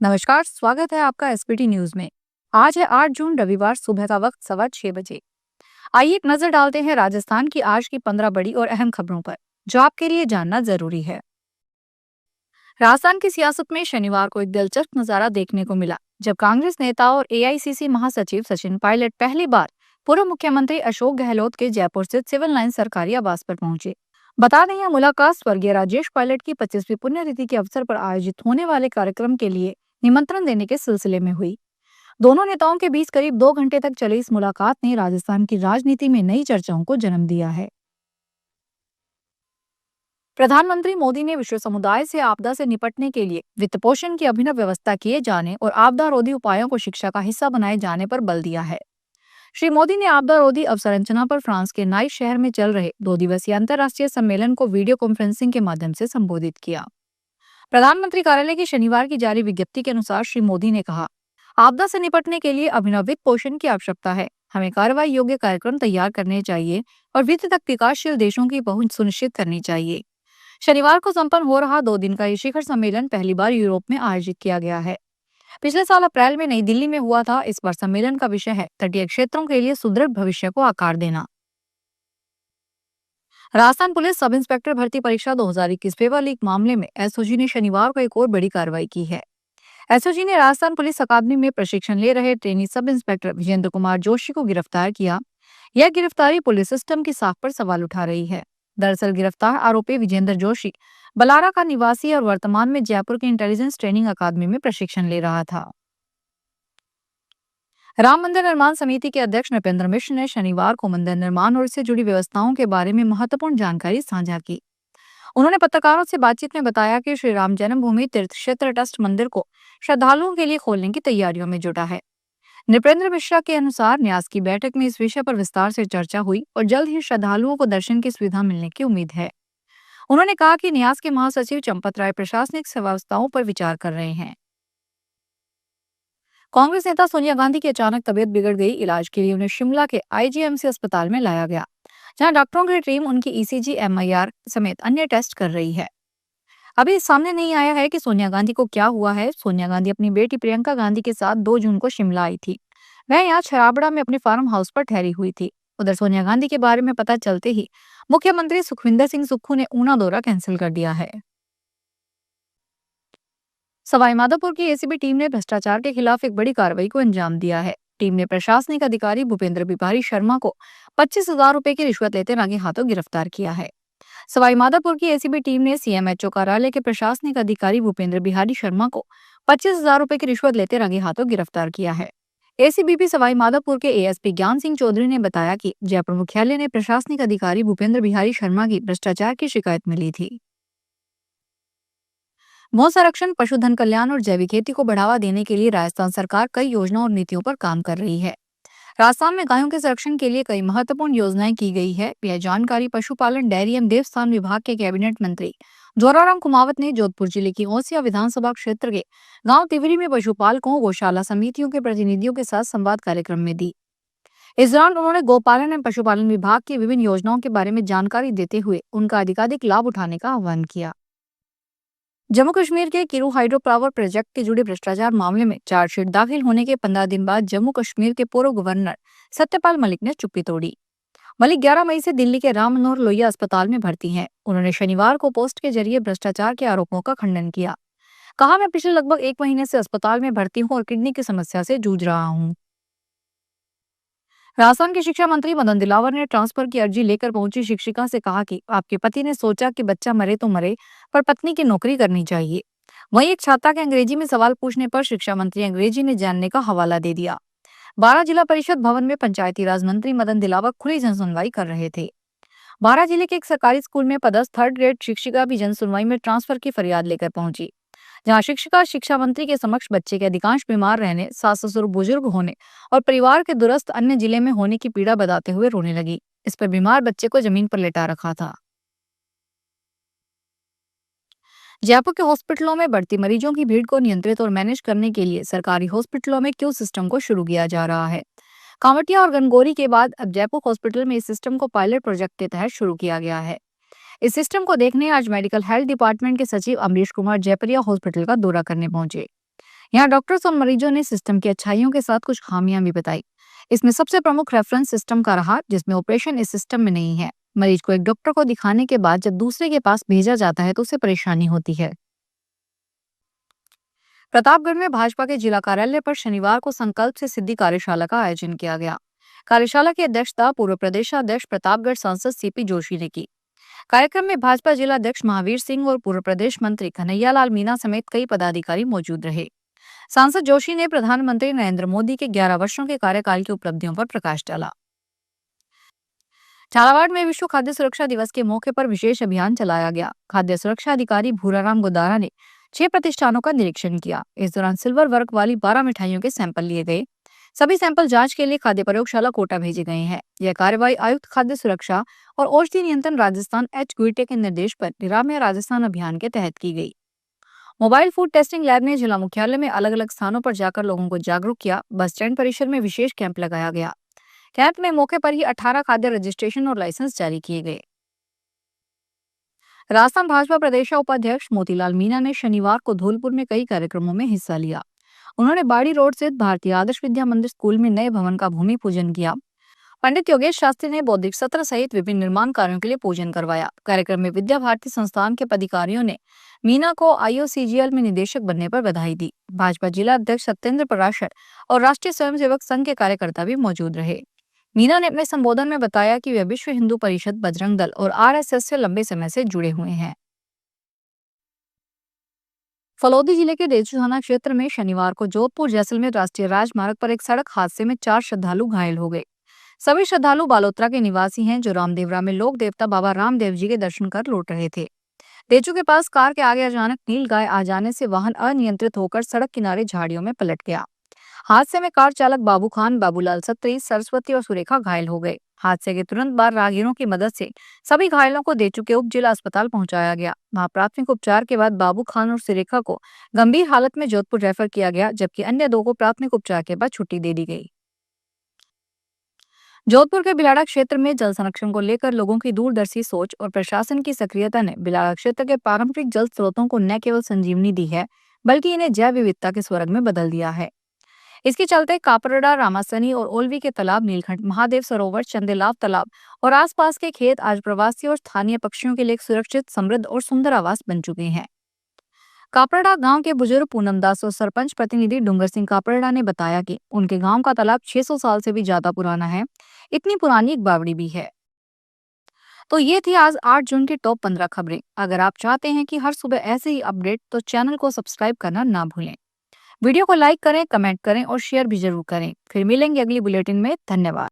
नमस्कार, स्वागत है आपका एसपीटी न्यूज में। आज है 8 जून, रविवार। सुबह का वक्त 6:15 बजे। आइए एक नजर डालते हैं राजस्थान की आज की 15 बड़ी और अहम खबरों पर, जो आपके लिए जानना जरूरी है। राजस्थान की सियासत में शनिवार को एक दिलचस्प नजारा देखने को मिला, जब कांग्रेस नेता और एआईसीसी महासचिव सचिन पायलट पहली बार पूर्व मुख्यमंत्री अशोक गहलोत के जयपुर स्थित सिविल लाइन सरकारी आवास पर पहुंचे। बता दें, यह मुलाकात स्वर्गीय राजेश पायलट की 25वीं पुण्यतिथि के अवसर पर आयोजित होने वाले कार्यक्रम के लिए निमंत्रण देने के सिलसिले में हुई। दोनों नेताओं के बीच करीब 2 घंटे तक चली इस मुलाकात ने राजस्थान की राजनीति में नई चर्चाओं को जन्म दिया है। प्रधानमंत्री मोदी ने विश्व समुदाय से आपदा से निपटने के लिए वित्त पोषण की अभिनव व्यवस्था किए जाने और आपदा रोधी उपायों को शिक्षा का हिस्सा बनाए जाने पर बल दिया है। श्री मोदी ने आपदा रोधी अवसंरचना पर फ्रांस के नाइस शहर में चल रहे 2 दिवसीय अंतर्राष्ट्रीय सम्मेलन को वीडियो कॉन्फ्रेंसिंग के माध्यम से संबोधित किया। प्रधानमंत्री कार्यालय की शनिवार की जारी विज्ञप्ति के अनुसार श्री मोदी ने कहा, आपदा से निपटने के लिए अभिनव वित्त पोषण की आवश्यकता है। हमें कार्रवाई योग्य कार्यक्रम तैयार करने चाहिए और वित्त तक विकासशील देशों की पहुंच सुनिश्चित करनी चाहिए। शनिवार को संपन्न हो रहा 2 दिन का ये शिखर सम्मेलन पहली बार यूरोप में आयोजित किया गया है। पिछले साल अप्रैल में नई दिल्ली में हुआ था। इस बार सम्मेलन का विषय है तटीय क्षेत्रों के लिए सुदृढ़ भविष्य को आकार देना। राजस्थान पुलिस सब इंस्पेक्टर भर्ती परीक्षा 2021 पेपर लीक मामले में एसओजी ने शनिवार को एक और बड़ी कार्रवाई की है। एसओजी ने राजस्थान पुलिस अकादमी में प्रशिक्षण ले रहे trainee sub inspector Vijendra Kumar Joshi को गिरफ्तार किया। यह गिरफ्तारी पुलिस सिस्टम की साख पर सवाल उठा रही है। दरअसल गिरफ्तार आरोपी विजेंद्र जोशी बलारा का निवासी और वर्तमान में जयपुर के इंटेलिजेंस ट्रेनिंग अकादमी में प्रशिक्षण ले रहा था। राम मंदिर निर्माण समिति के अध्यक्ष नृपेंद्र मिश्र ने शनिवार को मंदिर निर्माण और इससे जुड़ी व्यवस्थाओं के बारे में महत्वपूर्ण जानकारी साझा की। उन्होंने पत्रकारों से बातचीत में बताया कि श्री राम जन्मभूमि तीर्थ क्षेत्र ट्रस्ट मंदिर को श्रद्धालुओं के लिए खोलने की तैयारियों में जुटा है। नृपेंद्र मिश्रा के अनुसार न्यास की बैठक में इस विषय पर विस्तार से चर्चा हुई और जल्द ही श्रद्धालुओं को दर्शन की सुविधा मिलने की उम्मीद है। उन्होंने कहा कि न्यास के महासचिव चंपत राय प्रशासनिक व्यवस्थाओं पर विचार कर रहे हैं। कांग्रेस नेता सोनिया गांधी की अचानक तबीयत बिगड़ गई। इलाज के लिए उन्हें शिमला के आईजीएमसी अस्पताल में लाया गया, जहां डॉक्टरों की टीम उनकी ईसीजी, एमआईआर समेत अन्य टेस्ट कर रही है। अभी सामने नहीं आया है कि सोनिया गांधी को क्या हुआ है। सोनिया गांधी अपनी बेटी प्रियंका गांधी के साथ 2 जून को शिमला आई थी। वह यहाँ छराबड़ा में अपने फार्म हाउस पर ठहरी हुई थी। उधर सोनिया गांधी के बारे में पता चलते ही मुख्यमंत्री सुखविंदर सिंह सुक्खू ने ऊना दौरा कैंसिल कर दिया है। सवाईमाधोपुर की एसीबी टीम ने भ्रष्टाचार के खिलाफ एक बड़ी कार्रवाई को अंजाम दिया है। टीम ने प्रशासनिक अधिकारी भूपेंद्र बिहारी शर्मा को 25,000 रुपए की रिश्वत लेते रंगे हाथों गिरफ्तार किया है। सवाईमाधोपुर की एसीबी टीम ने सीएमएचओ कार्यालय के प्रशासनिक अधिकारी भूपेंद्र बिहारी शर्मा को 25,000 रुपए की रिश्वत लेते रंगे हाथों गिरफ्तार किया है। एसीबीपी सवाईमाधोपुर के एएसपी ज्ञान सिंह चौधरी ने बताया कि जयपुर मुख्यालय ने प्रशासनिक अधिकारी भूपेंद्र बिहारी शर्मा की भ्रष्टाचार की शिकायत मिली थी। गौ संरक्षण, पशुधन कल्याण और जैविक खेती को बढ़ावा देने के लिए राजस्थान सरकार कई योजनाओं और नीतियों पर काम कर रही है। राजस्थान में गायों के संरक्षण के लिए कई महत्वपूर्ण योजनाएं की गई है। यह जानकारी पशुपालन, डेयरी एवं देवस्थान विभाग के कैबिनेट मंत्री जोराराम कुमावत ने जोधपुर जिले की ओसिया विधानसभा क्षेत्र के गांव तिवरी में पशुपालकों, गौशाला समितियों के प्रतिनिधियों के साथ संवाद कार्यक्रम में दी। इस दौरान उन्होंने गौपालन एवं पशुपालन विभाग की विभिन्न योजनाओं के बारे में जानकारी देते हुए उनका अधिकाधिक लाभ उठाने का आह्वान किया। जम्मू कश्मीर के किरू हाइड्रो पावर प्रोजेक्ट के जुड़े भ्रष्टाचार मामले में चार्जशीट दाखिल होने के 15 दिन बाद जम्मू कश्मीर के पूर्व गवर्नर सत्यपाल मलिक ने चुप्पी तोड़ी। मलिक 11 मई से दिल्ली के राम मनोहर लोहिया अस्पताल में भर्ती हैं। उन्होंने शनिवार को पोस्ट के जरिए भ्रष्टाचार के आरोपों का खंडन किया। कहा, मैं पिछले लगभग 1 महीने से अस्पताल में भर्ती हूँ और किडनी की समस्या से जूझ रहा हूँ। राजस्थान के शिक्षा मंत्री मदन दिलावर ने ट्रांसफर की अर्जी लेकर पहुंची शिक्षिका से कहा कि आपके पति ने सोचा कि बच्चा मरे तो मरे, पर पत्नी की नौकरी करनी चाहिए। वहीं एक छात्रा के अंग्रेजी में सवाल पूछने पर शिक्षा मंत्री अंग्रेजी में जानने का हवाला दे दिया। 12 जिला परिषद भवन में पंचायती राज मंत्री मदन दिलावर खुली जनसुनवाई कर रहे थे। 12 जिले के एक सरकारी स्कूल में पदस्थ 3rd ग्रेड शिक्षिका भी जनसुनवाई में ट्रांसफर की फरियाद लेकर पहुंची, जहां शिक्षिका शिक्षा मंत्री के समक्ष बच्चे के अधिकांश बीमार रहने, सास ससुर बुजुर्ग होने और परिवार के दुरस्त अन्य जिले में होने की पीड़ा बताते हुए रोने लगी। इस पर बीमार बच्चे को जमीन पर लेटा रखा था। जयपुर के हॉस्पिटलों में बढ़ती मरीजों की भीड़ को नियंत्रित और मैनेज करने के लिए सरकारी हॉस्पिटलों में क्यू सिस्टम को शुरू किया जा रहा है। कांवटिया और गनगोरी के बाद अब जयपुर हॉस्पिटल में इस सिस्टम को पायलट प्रोजेक्ट के तहत शुरू किया गया है। इस सिस्टम को देखने आज मेडिकल हेल्थ डिपार्टमेंट के सचिव अमरीश कुमार जयपुरिया हॉस्पिटल का दौरा करने पहुंचे। यहाँ डॉक्टर्स और मरीजों ने सिस्टम की अच्छाइयों के साथ कुछ खामियां भी बताई। इसमें सबसे प्रमुख रेफरेंस सिस्टम का रहा, जिसमें ऑपरेशन इस सिस्टम में नहीं है। मरीज को एक डॉक्टर को दिखाने के बाद जब दूसरे के पास भेजा जाता है तो उसे परेशानी होती है। प्रतापगढ़ में भाजपा के जिला कार्यालय पर शनिवार को संकल्प से सिद्धि कार्यशाला का आयोजन किया गया। कार्यशाला की अध्यक्षता पूर्व प्रदेशाध्यक्ष प्रतापगढ़ सांसद सीपी जोशी ने की। कार्यक्रम में भाजपा जिला अध्यक्ष महावीर सिंह और पूर्व प्रदेश मंत्री कन्हैयालाल मीणा समेत कई पदाधिकारी मौजूद रहे। सांसद जोशी ने प्रधानमंत्री नरेंद्र मोदी के 11 वर्षों के कार्यकाल की उपलब्धियों पर प्रकाश डाला। झालावाड़ में विश्व खाद्य सुरक्षा दिवस के मौके पर विशेष अभियान चलाया गया। खाद्य सुरक्षा अधिकारी भूराराम गोदारा ने 6 प्रतिष्ठानों का निरीक्षण किया। इस दौरान सिल्वर वर्ग वाली 12 मिठाइयों के सैंपल लिए गए। सभी सैंपल जांच के लिए खाद्य प्रयोगशाला कोटा भेजे गए हैं। यह कार्रवाई आयुक्त खाद्य सुरक्षा और औषधि नियंत्रण राजस्थान एच गुइटे के निर्देश पर निरामय राजस्थान अभियान के तहत की गई। मोबाइल फूड टेस्टिंग लैब ने जिला मुख्यालय में अलग अलग स्थानों पर जाकर लोगों को जागरूक किया। बस स्टैंड परिसर में विशेष कैंप लगाया गया। कैंप में मौके पर ही 18 खाद्य रजिस्ट्रेशन और लाइसेंस जारी किए गए। राजस्थान भाजपा प्रदेश उपाध्यक्ष मोतीलाल मीणा ने शनिवार को धौलपुर में कई कार्यक्रमों में हिस्सा लिया। उन्होंने बाड़ी रोड स्थित भारतीय आदर्श विद्या मंदिर स्कूल में नए भवन का भूमि पूजन किया। पंडित योगेश शास्त्री ने बौद्धिक सत्र सहित विभिन्न निर्माण कार्यों के लिए पूजन करवाया। कार्यक्रम में विद्या भारती संस्थान के पदाधिकारियों ने मीना को आईओसीजीएल में निदेशक बनने पर बधाई दी। भाजपा जिला अध्यक्ष सत्येंद्र पराशर और राष्ट्रीय स्वयंसेवक संघ के कार्यकर्ता भी मौजूद रहे। मीना ने अपने संबोधन में बताया कि वे विश्व हिंदू परिषद, बजरंग दल और आरएसएस से लंबे समय से जुड़े हुए हैं। फलौदी जिले के डेचू थाना क्षेत्र में शनिवार को जोधपुर जैसलमेर राष्ट्रीय राजमार्ग पर एक सड़क हादसे में 4 श्रद्धालु घायल हो गए। सभी श्रद्धालु बालोतरा के निवासी हैं, जो रामदेवरा में लोक देवता बाबा रामदेव जी के दर्शन कर लौट रहे थे। डेचू के पास कार के आगे अचानक नील गाय आ जाने से वाहन अनियंत्रित होकर सड़क किनारे झाड़ियों में पलट गया। हादसे में कार चालक बाबू खान, बाबूलाल सत्री, सरस्वती और सुरेखा घायल हो गए। हादसे के तुरंत बाद राहगीरों की मदद से सभी घायलों को डेचू के उप जिला अस्पताल पहुंचाया गया। वहां प्राथमिक उपचार के बाद बाबू खान और सुरेखा को गंभीर हालत में जोधपुर रेफर किया गया, जबकि अन्य 2 को प्राथमिक उपचार के बाद छुट्टी दे दी गई। जोधपुर के बिलाड़ा क्षेत्र में जल संरक्षण को लेकर लोगों की दूरदर्शी सोच और प्रशासन की सक्रियता ने बिलाड़ा क्षेत्र के पारंपरिक जल स्रोतों को न केवल संजीवनी दी है, बल्कि इन्हें जैव विविधता के स्वर्ग में बदल दिया है। इसके चलते कापरड़ा, रामासनी और ओलवी के तालाब, नीलखंड महादेव सरोवर, चंदेलाव तालाब और आसपास के खेत आज प्रवासी और स्थानीय पक्षियों के लिए एक सुरक्षित, समृद्ध और सुंदर आवास बन चुके हैं। कापरड़ा गांव के बुजुर्ग पूनम दास और सरपंच प्रतिनिधि डूंगर सिंह कापरड़ा ने बताया कि उनके गांव का तालाब 600 साल से भी ज्यादा पुराना है। इतनी पुरानी एक बावड़ी भी है। तो ये थी आज 8 जून की टॉप 15 खबरें। अगर आप चाहते हैं कि हर सुबह ऐसे ही अपडेट, तो चैनल को सब्सक्राइब करना ना भूलें। वीडियो को लाइक करें, कमेंट करें और शेयर भी जरूर करें। फिर मिलेंगे अगली बुलेटिन में। धन्यवाद।